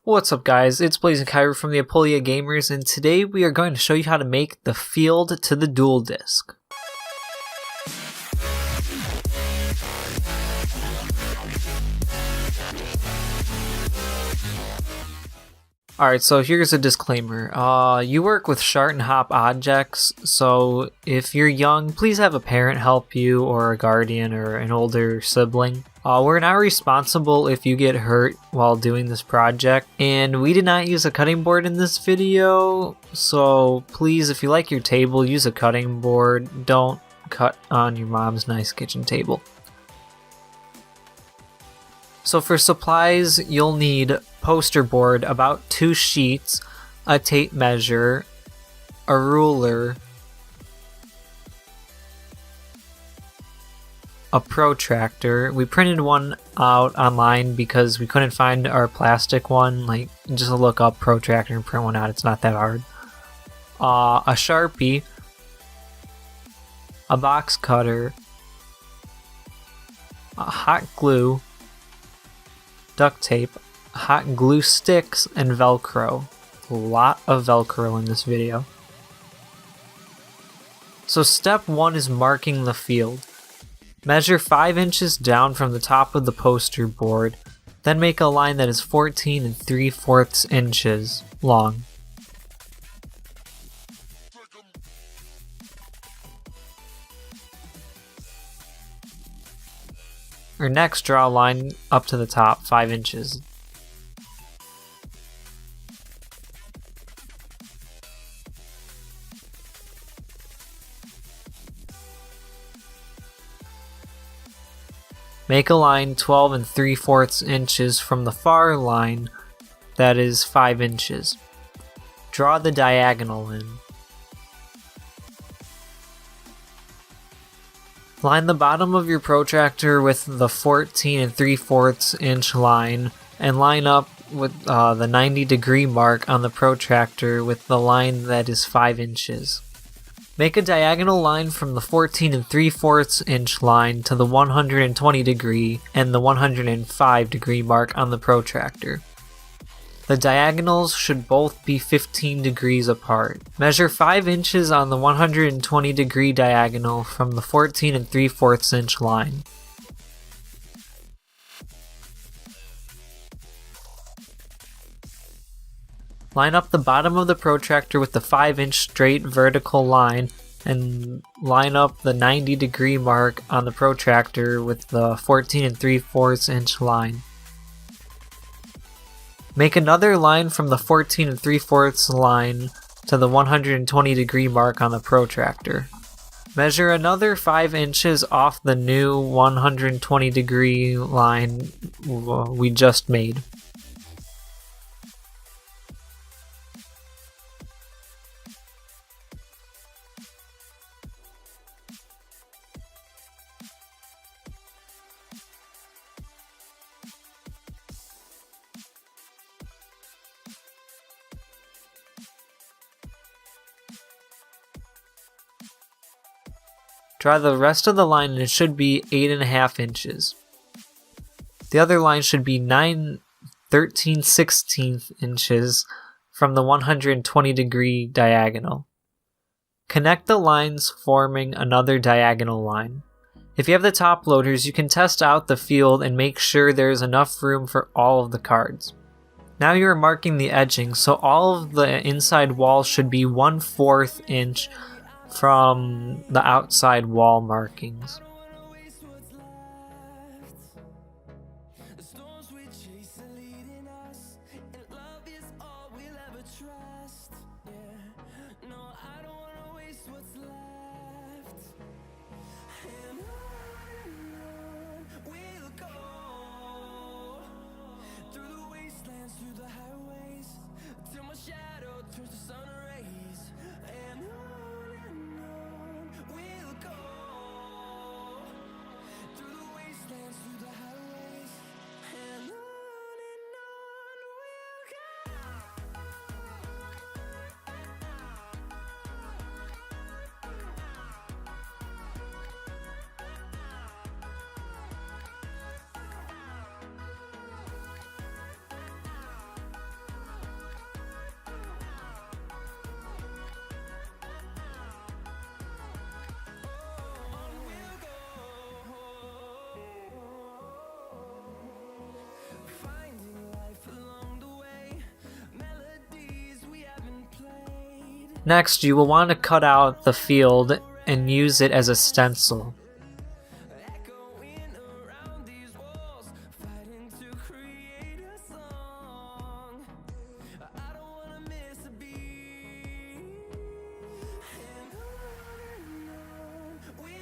What's up guys, it's Blaze and Kyra from the Apoleia Gamers, and today we are going to show you how to make the field to the Duel Disk. Alright, so here's a disclaimer. You work with shard and hop objects, so if you're young, please have a parent help you, or a guardian, or an older sibling. We're not responsible if you get hurt while doing this project, and we did not use a cutting board in this video, so please, if you like your table, use a cutting board. Don't cut on your mom's nice kitchen table. So for supplies, you'll need poster board, about 2 sheets, a tape measure, a ruler, a protractor. We printed one out online because we couldn't find our plastic one. Like, just look up protractor and print one out, it's not that hard. A Sharpie, a box cutter, a hot glue, duct tape, hot glue sticks, and velcro. A lot of velcro in this video. So step 1 is marking the field. Measure 5 inches down from the top of the poster board, then make a line that is 14 3/4 inches long. Or next, draw a line up to the top, 5 inches. Make a line 12 3/4 inches from the far line, that is 5 inches. Draw the diagonal in. Line the bottom of your protractor with the 14 3/4 inch line, and line up with the 90-degree mark on the protractor with the line that is 5 inches. Make a diagonal line from the 14 3/4 inch line to the 120-degree and the 105-degree mark on the protractor. The diagonals should both be 15 degrees apart. Measure 5 inches on the 120-degree diagonal from the 14 3/4 inch line. Line up the bottom of the protractor with the 5-inch straight vertical line, and line up the 90-degree mark on the protractor with the 14 3/4 inch line. Make another line from the 14 3/4 line to the 120-degree mark on the protractor. Measure another 5 inches off the new 120-degree line we just made. Draw the rest of the line, and it should be 8.5 inches. The other line should be 9 13/16 inches from the 120-degree diagonal. Connect the lines, forming another diagonal line. If you have the top loaders, you can test out the field and make sure there is enough room for all of the cards. Now you are marking the edging, so all of the inside walls should be 1/4 inch from the outside wall markings. Next, you will want to cut out the field and use it as a stencil.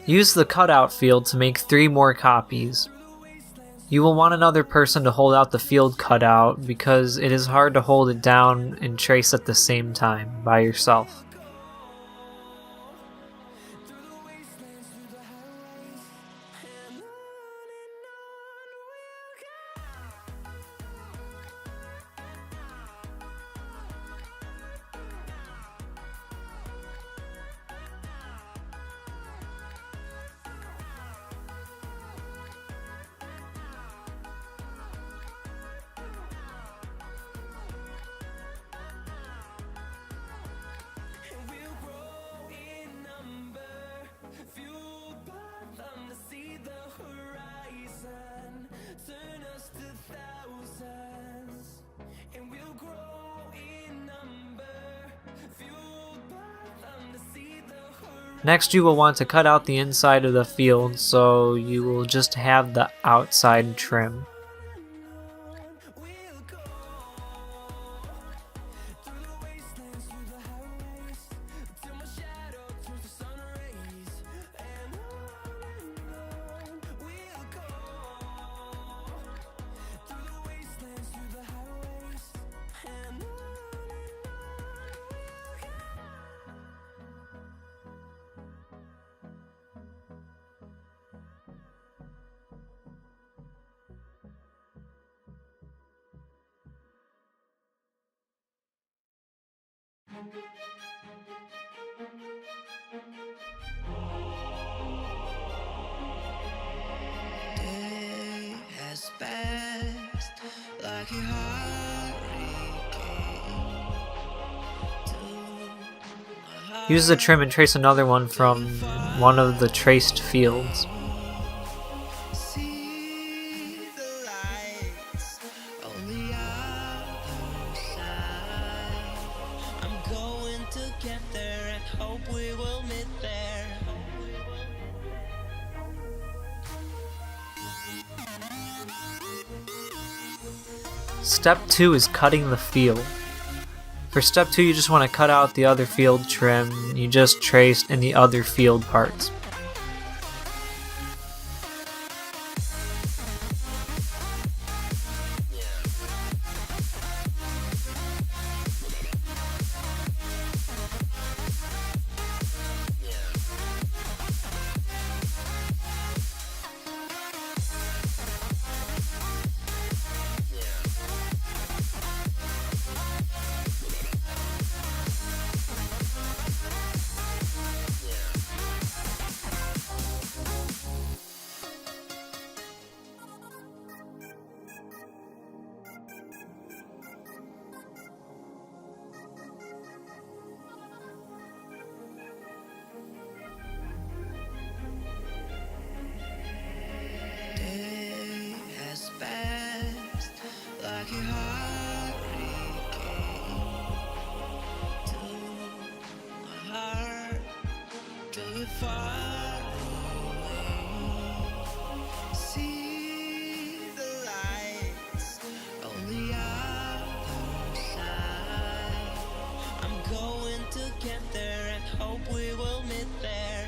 Use the cutout field to make 3 more copies. You will want another person to hold out the field cutout because it is hard to hold it down and trace at the same time by yourself. Next, you will want to cut out the inside of the field, so you will just have the outside trim. Day has passed like a hurricane. Use the trim and trace another one from one of the traced fields. See the lights on the other side. I'm going to get there and hope we will meet there. Step 2 is cutting the field. For step 2, you just want to cut out the other field trim you just traced in the other field parts. Day has passed like a hurricane. To my heart, till you far away. See the lights on the other side. I'm going to get there and hope we will meet there.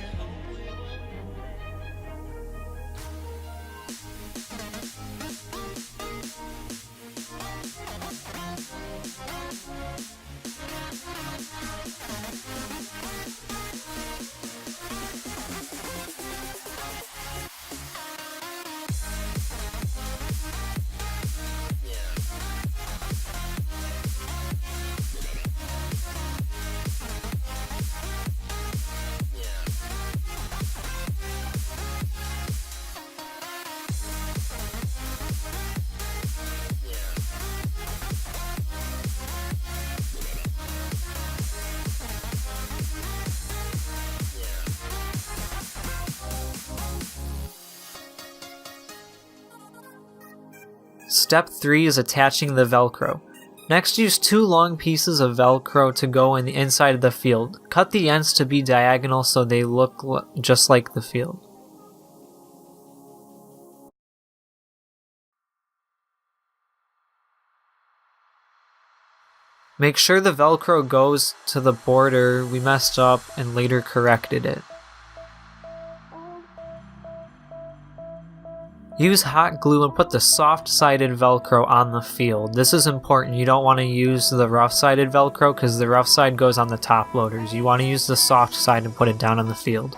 Step 3 is attaching the velcro. Next, use 2 long pieces of velcro to go in the inside of the field. Cut the ends to be diagonal so they look just like the field. Make sure the velcro goes to the border we messed up and later corrected it. Use hot glue and put the soft-sided velcro on the field. This is important. You don't want to use the rough-sided velcro because the rough side goes on the top loaders. You want to use the soft side and put it down on the field.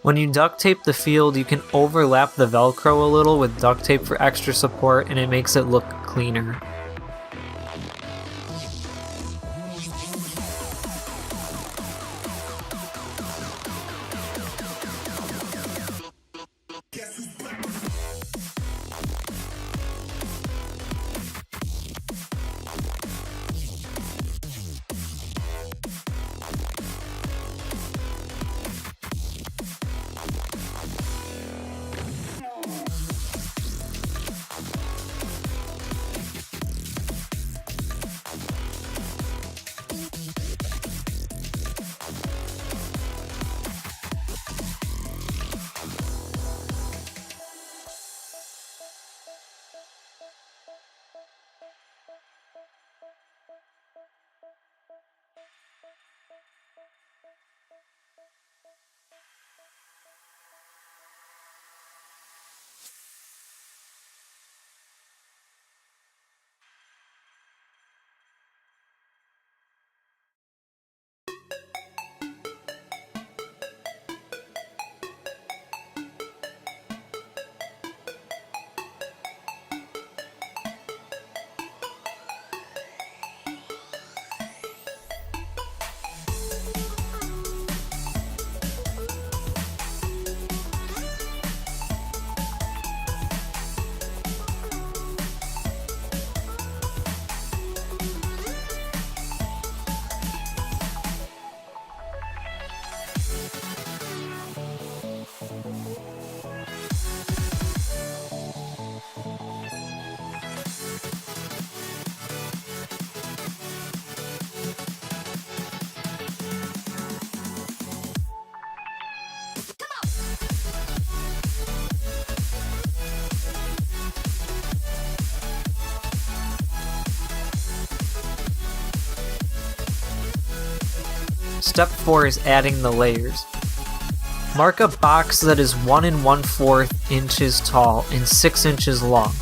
When you duct tape the field, you can overlap the velcro a little with duct tape for extra support and it makes it look cleaner. Step 4 is adding the layers. Mark a box that is 1 1/4 inches tall and 6 inches long.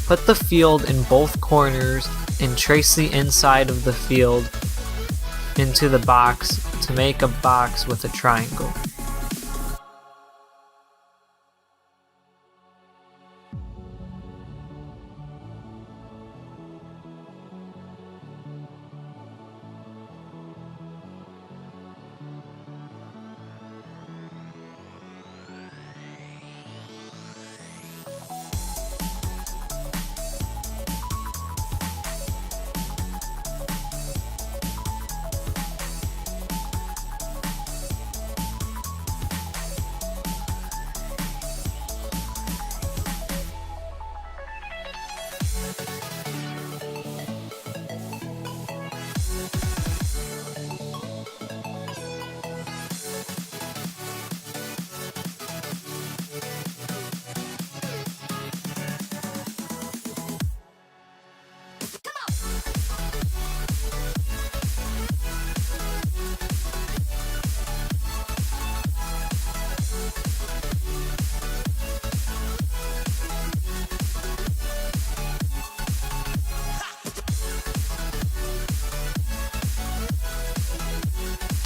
Put the field in both corners and trace the inside of the field into the box to make a box with a triangle.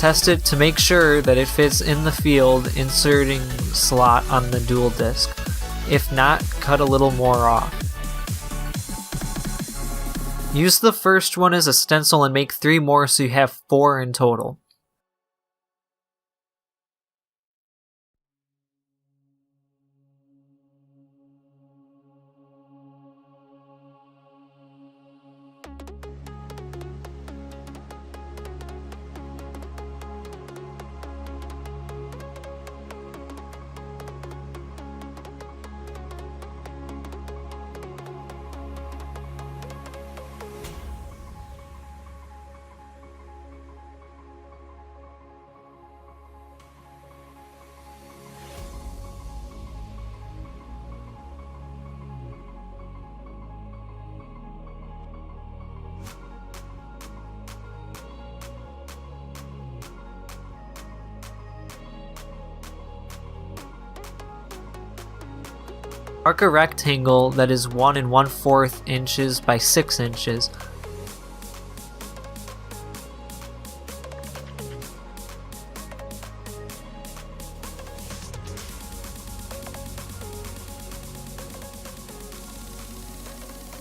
Test it to make sure that it fits in the field inserting slot on the Duel Disk. If not, cut a little more off. Use the first one as a stencil and make 3 more so you have 4 in total. Mark a rectangle that is 1 1/4 inches by 6 inches.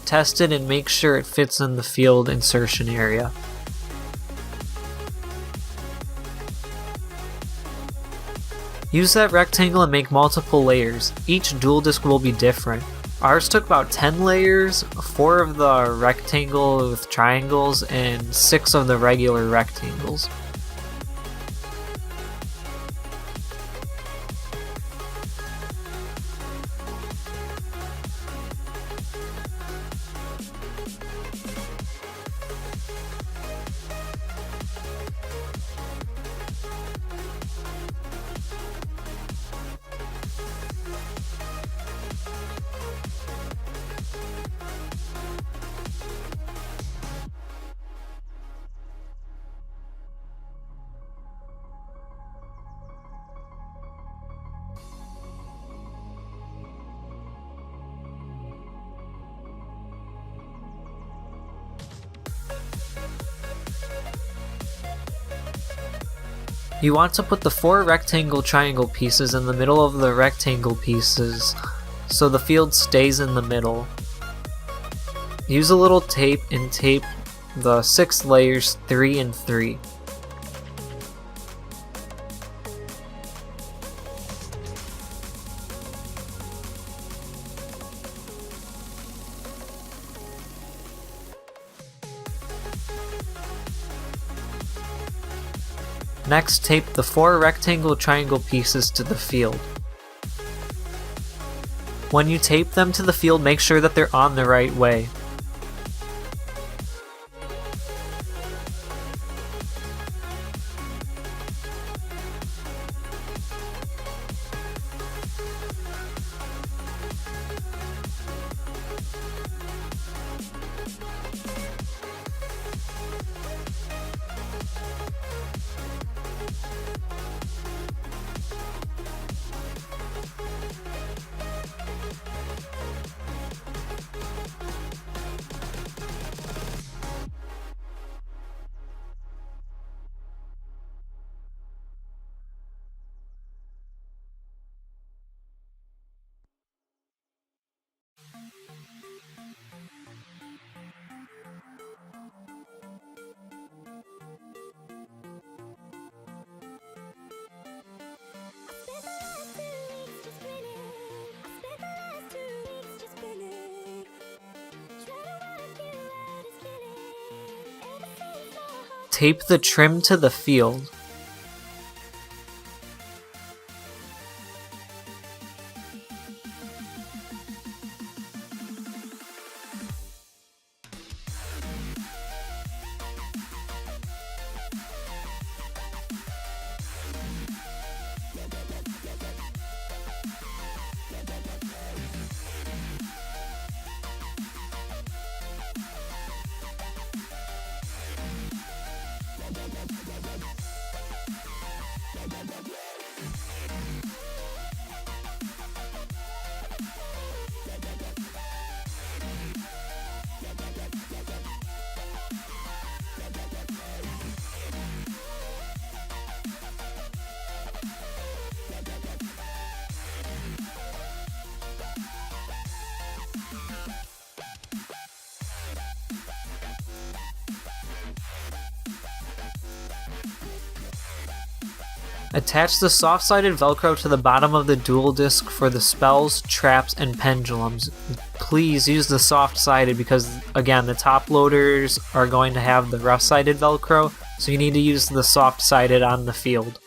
Test it and make sure it fits in the field insertion area. Use that rectangle and make multiple layers. Each Duel Disk will be different. Ours took about 10 layers, 4 of the rectangle with triangles and 6 of the regular rectangles. You want to put the 4 rectangle triangle pieces in the middle of the rectangle pieces so the field stays in the middle. Use a little tape and tape the 6 layers 3 and 3. Next, tape the 4 rectangle triangle pieces to the field. When you tape them to the field, make sure that they're on the right way. Tape the trim to the field. Attach the soft-sided velcro to the bottom of the Duel Disk for the spells, traps, and pendulums. Please use the soft-sided because, again, the top loaders are going to have the rough-sided velcro, so you need to use the soft-sided on the field.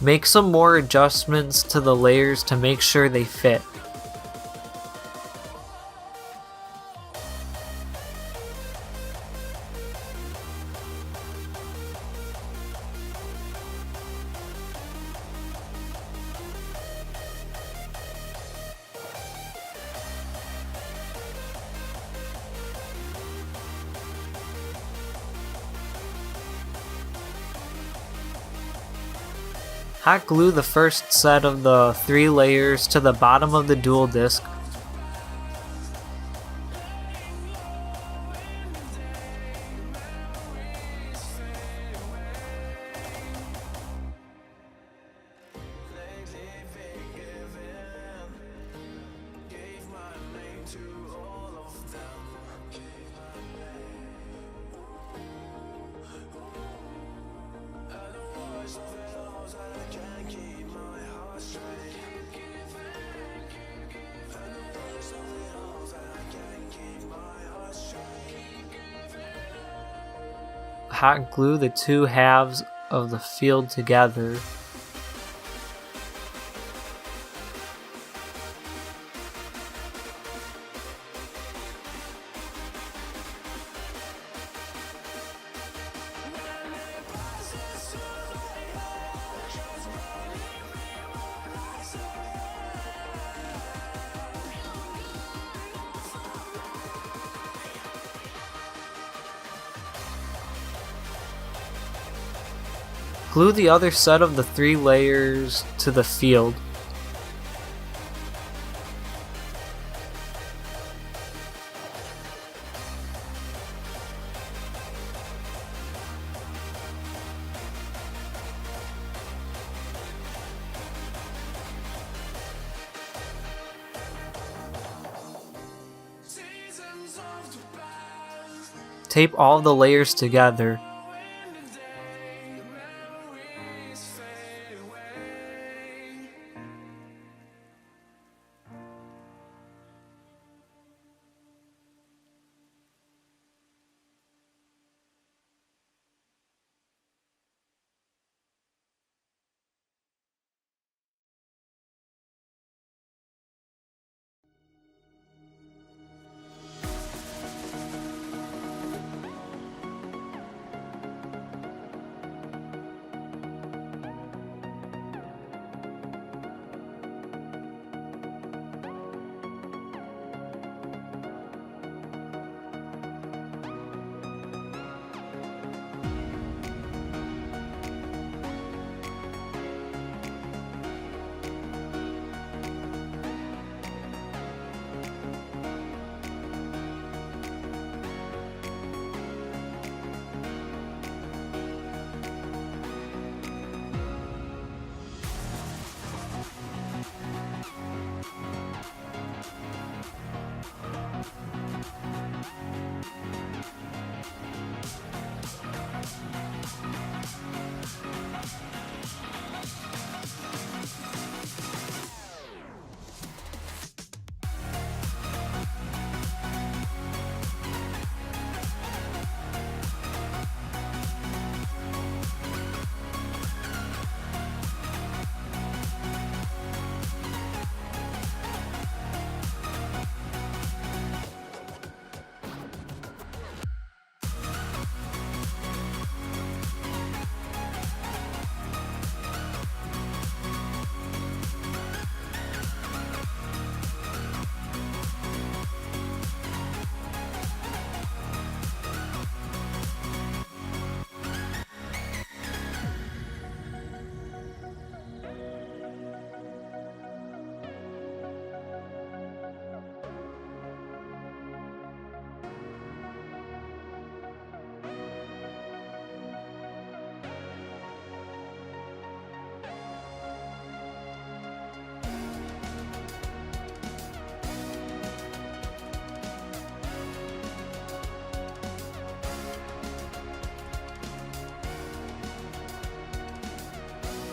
Make some more adjustments to the layers to make sure they fit. Hot glue the first set of the 3 layers to the bottom of the Duel Disk. hot glue the two halves of the field together. Glue the other set of the 3 layers to the field. Tape all the layers together.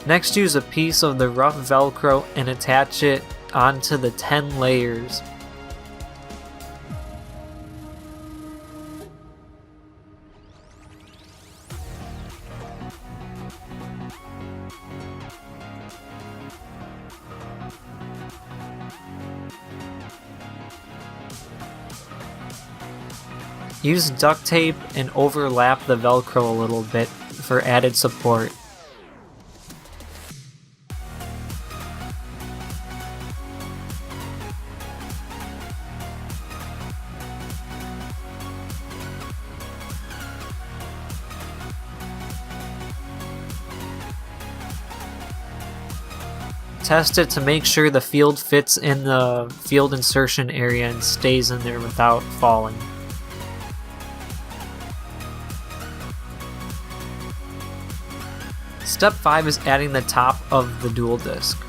Next, use a piece of the rough velcro and attach it onto the 10 layers. Use duct tape and overlap the velcro a little bit for added support. Test it to make sure the field fits in the field insertion area and stays in there without falling. Step 5 is adding the top of the Duel Disk.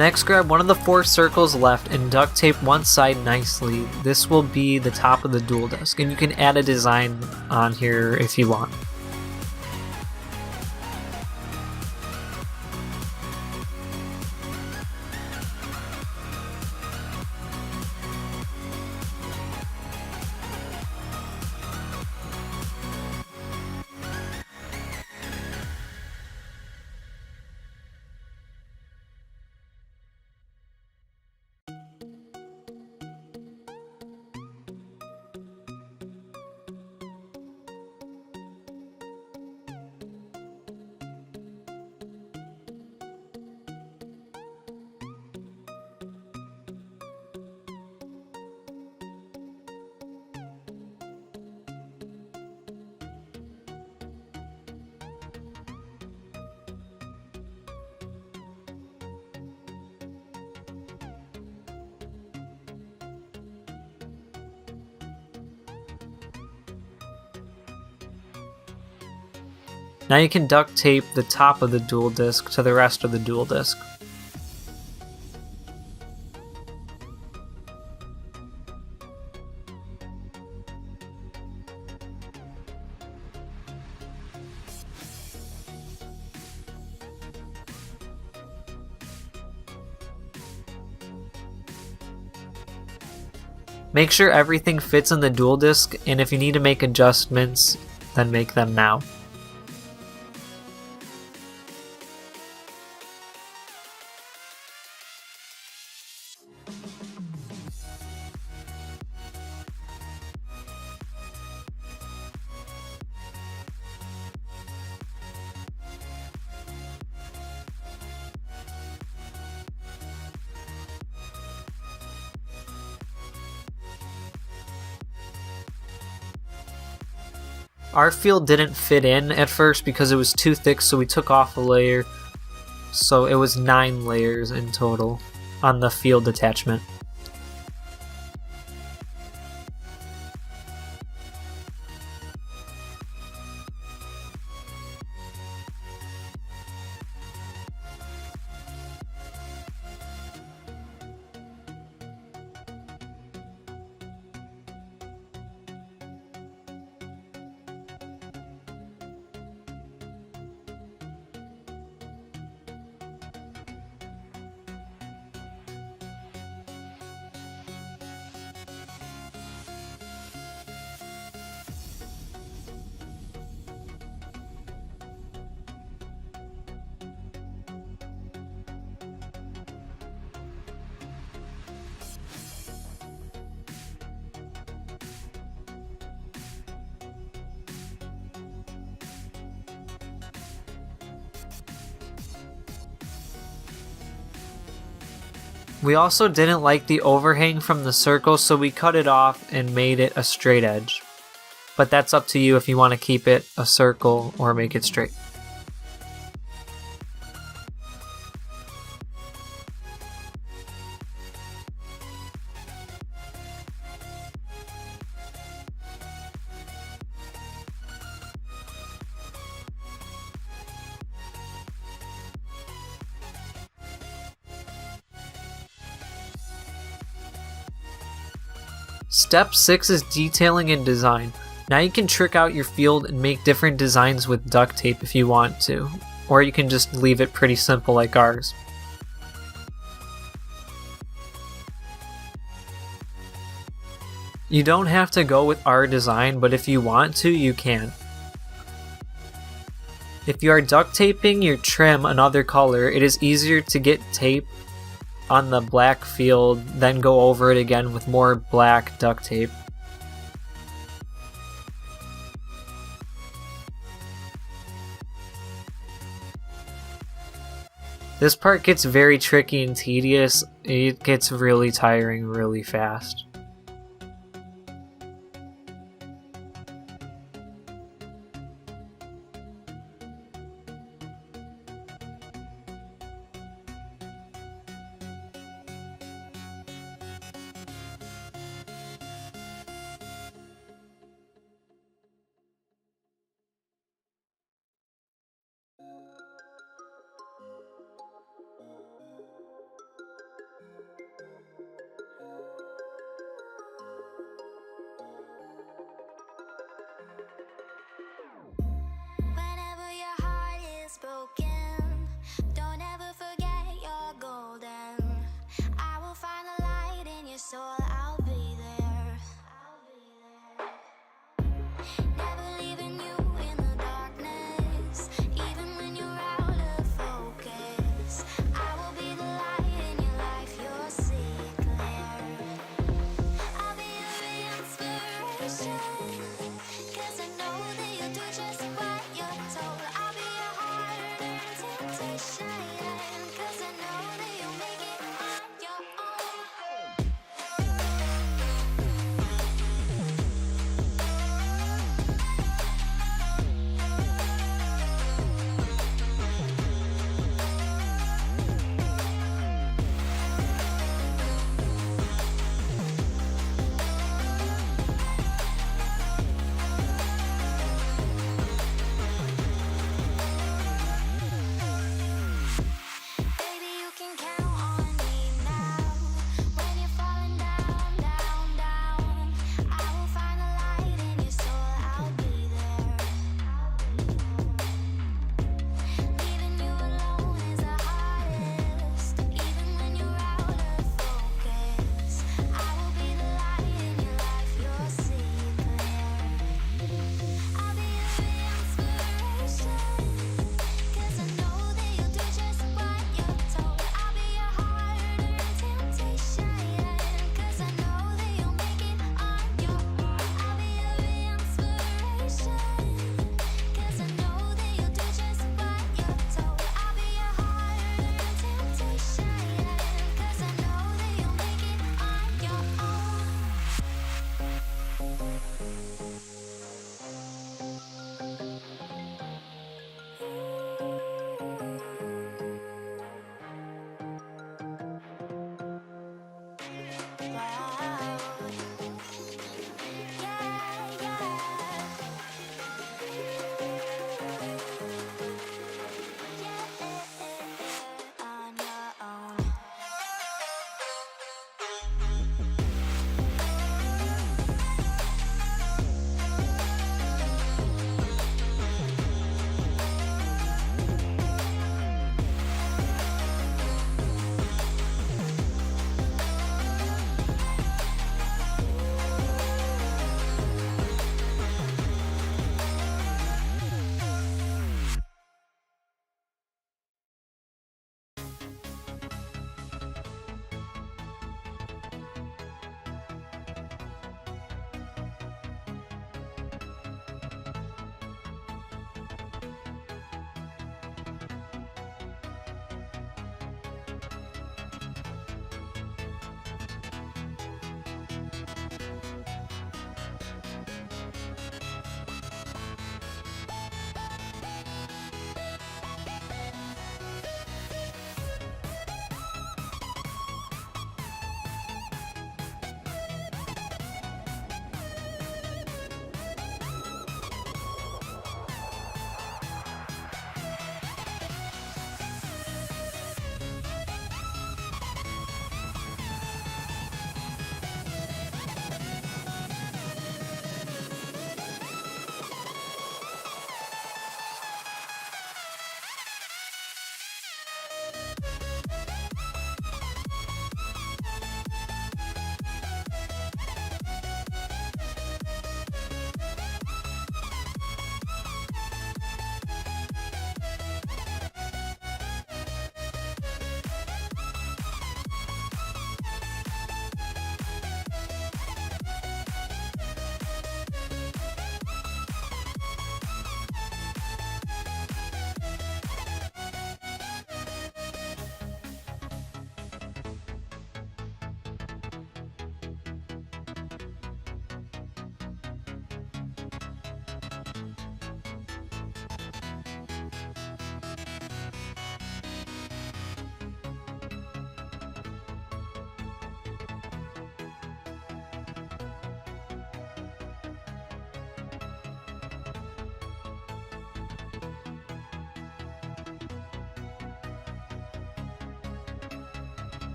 Next, grab one of the 4 circles left and duct tape one side nicely. This will be the top of the Duel Disk, and you can add a design on here if you want. Now you can duct tape the top of the Duel Disk to the rest of the Duel Disk. Make sure everything fits in the Duel Disk, and if you need to make adjustments, then make them now. Our field didn't fit in at first because it was too thick, so we took off a layer. So it was 9 layers in total on the field attachment. We also didn't like the overhang from the circle, so we cut it off and made it a straight edge. But that's up to you if you want to keep it a circle or make it straight. Step 6 is detailing and design. Now you can trick out your field and make different designs with duct tape if you want to, or you can just leave it pretty simple like ours. You don't have to go with our design, but if you want to, you can. If you are duct taping your trim another color, it is easier to get tape on the black field, then go over it again with more black duct tape. This part gets very tricky and tedious. It gets really tiring really fast.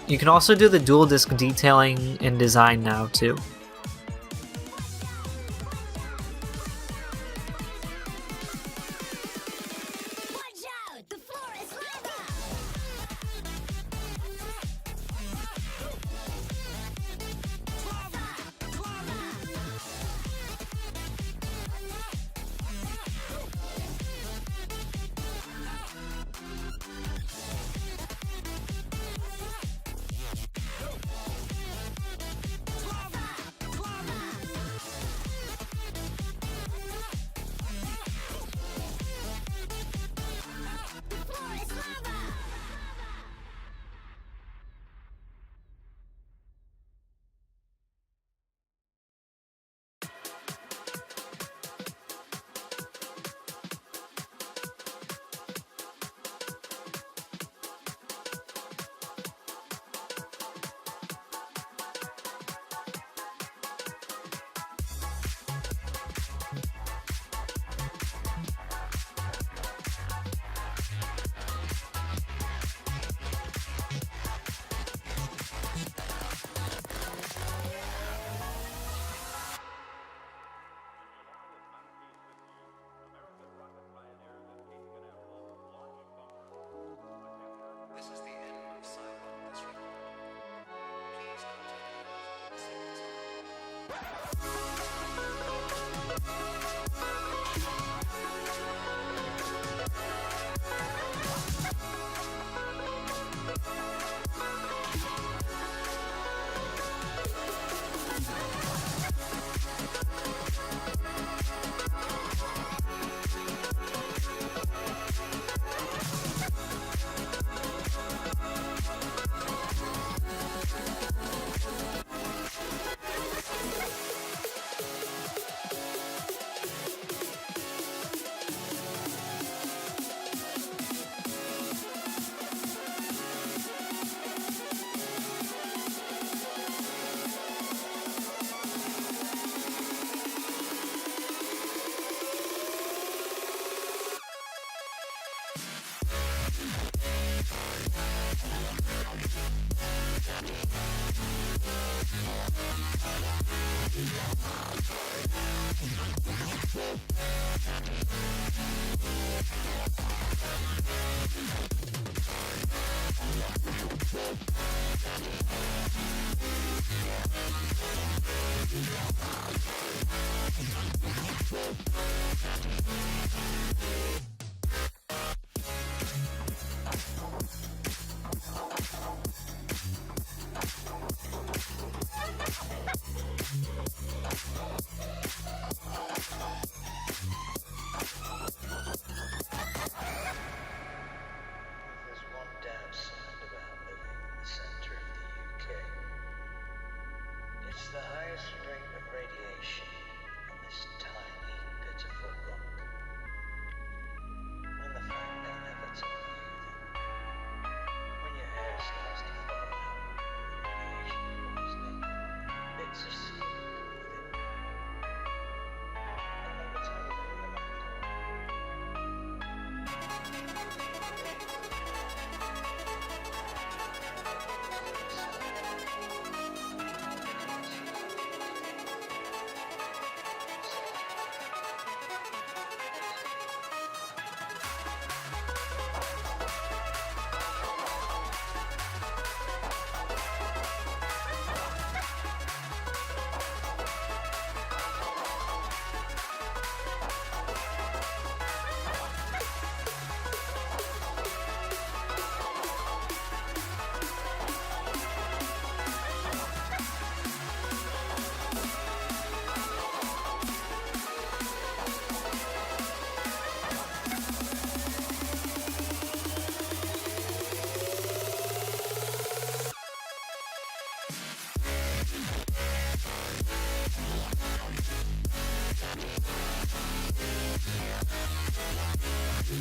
You can also do the Duel Disk detailing and design now too.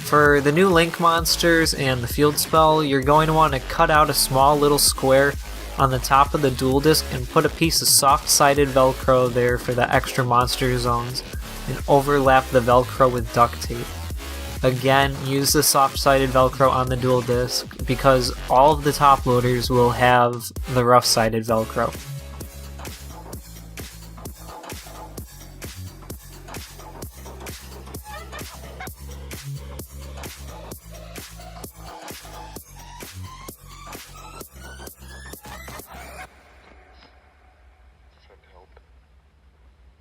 For the new Link monsters and the field spell, you're going to want to cut out a small little square on the top of the Duel Disk and put a piece of soft-sided velcro there for the extra monster zones, and overlap the velcro with duct tape. Again, use the soft-sided Velcro on the Duel Disk because all of the top loaders will have the rough-sided Velcro. Send help.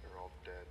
They're all dead.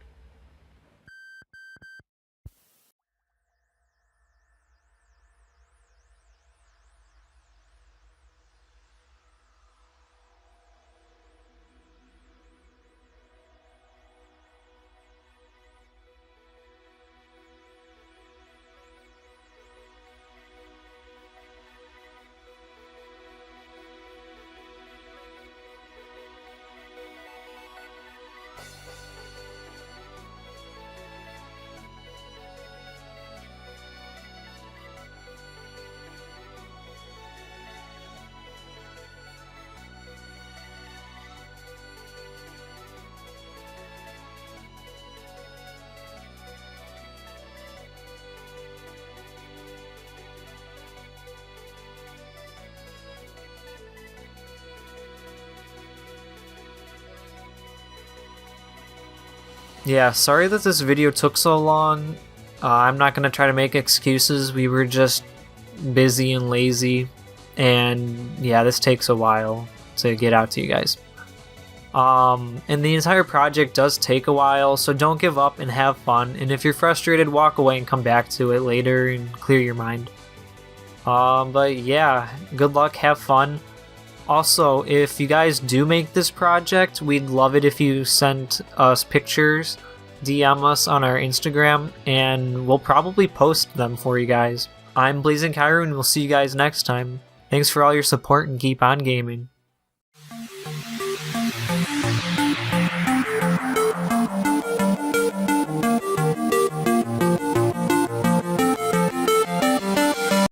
Yeah, sorry that this video took so long. I'm not going to try to make excuses. We were just busy and lazy. And yeah, this takes a while to get out to you guys. And the entire project does take a while, so don't give up and have fun. And if you're frustrated, walk away and come back to it later and clear your mind. But yeah, good luck, have fun. Also, if you guys do make this project, we'd love it if you sent us pictures, DM us on our Instagram, and we'll probably post them for you guys. I'm Blazing Kyro, and we'll see you guys next time. Thanks for all your support and keep on gaming.